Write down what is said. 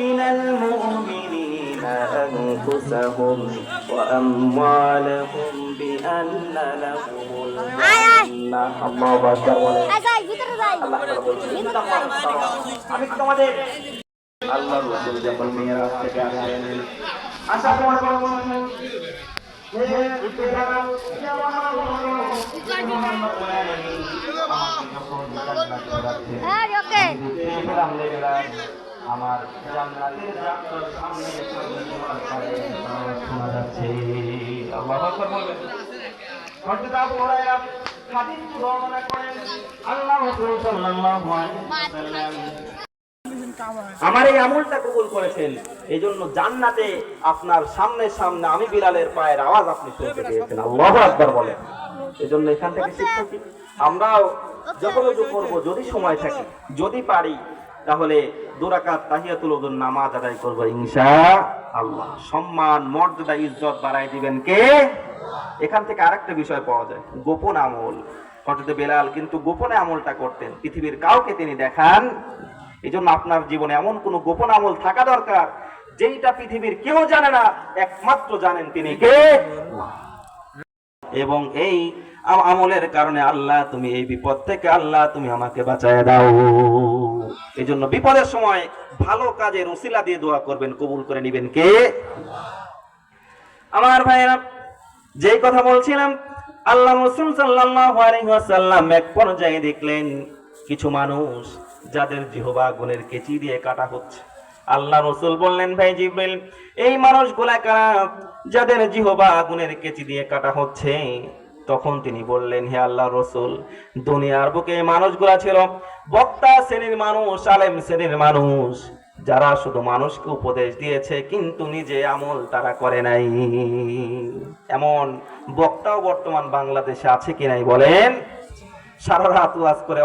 من المؤمنين أنفسهم وأموالهم بأن لهم الجنة الله أكبر আমি তোমাদের আল্লাহর রাসূল যখন মিরাজ থেকে আসেন আসার পর আমার জান্নাতের রাস্তার সামনে শোনা যাচ্ছে আল্লাহু আকবার বলবেন হযরত আবু হুরায়রা হাদিস বর্ণনা করেন আল্লাহর রাসূল সাল্লাল্লাহু আলাইহি ওয়াসাল্লাম আমার এই আমলটা কবুল করেছেন এইজন্য জান্নাতে আপনার সামনে সামনে আমি বিলালের পায়ের আওয়াজ আপনি শুনতে পেয়েছেন আল্লাহু আকবার বলেন। এইজন্য এখান থেকে শিক্ষা কি আমরাও যখন ওযু করব যদি সময় থাকে যদি পারি তাহলে 2 রাকাত তাহিয়াতুল ওযুর নামাজ আদায় করব ইনশাআল্লাহ। সম্মান মর্যাদা ইজ্জত বাড়াই দিবেন কে? এখান থেকে আরেকটা বিষয় পাওয়া যায় গোপন আমল। হযরত বেলাল কিন্তু গোপনে আমলটা করতেন, পৃথিবীর কাউকে তিনি দেখান। এইজন্য আপনার জীবনে এমন কোন গোপন আমল থাকা দরকার যেটা পৃথিবীর কেউ জানে না, একমাত্র জানেন তিনি কে। এবং এই আমলের কারণে আল্লাহ তুমি এই বিপদ থেকে আল্লাহ তুমি আমাকে বাঁচায় দাও। এইজন্য বিপদের সময় ভালো কাজের উসিলা দিয়ে দোয়া করবেন, কবুল করে নেবেন কে? আমার ভাইরা যেই কথা বলছিলাম আল্লাহ রাসূল সাল্লাল্লাহু আলাইহি ওয়াসাল্লাম এক পর্যায়ে দেখলেন কিছু মানুষ যাদের জিহ্বা আগুনের কেচি দিয়ে কাটা হচ্ছে। আল্লাহ রাসূল বললেন ভাই জিবরিল এই মানুষগুলা কারা যাদের জিহ্বা আগুনের কেচি দিয়ে কাটা হচ্ছে? তখন তিনি বললেন হে আল্লাহর রাসূল দুনিয়ার বুকে এই মানুষগুলা ছিল বক্তা শ্রেণীর মানুষ, আলেম শ্রেণীর মানুষ, যারা শুধু মানুষকে উপদেশ দিয়েছে কিন্তু নিজে আমল তারা করে নাই। এমন বক্তাও বর্তমান বাংলাদেশে আছে কি নাই বলেন? সারা রাত ওয়াজ করে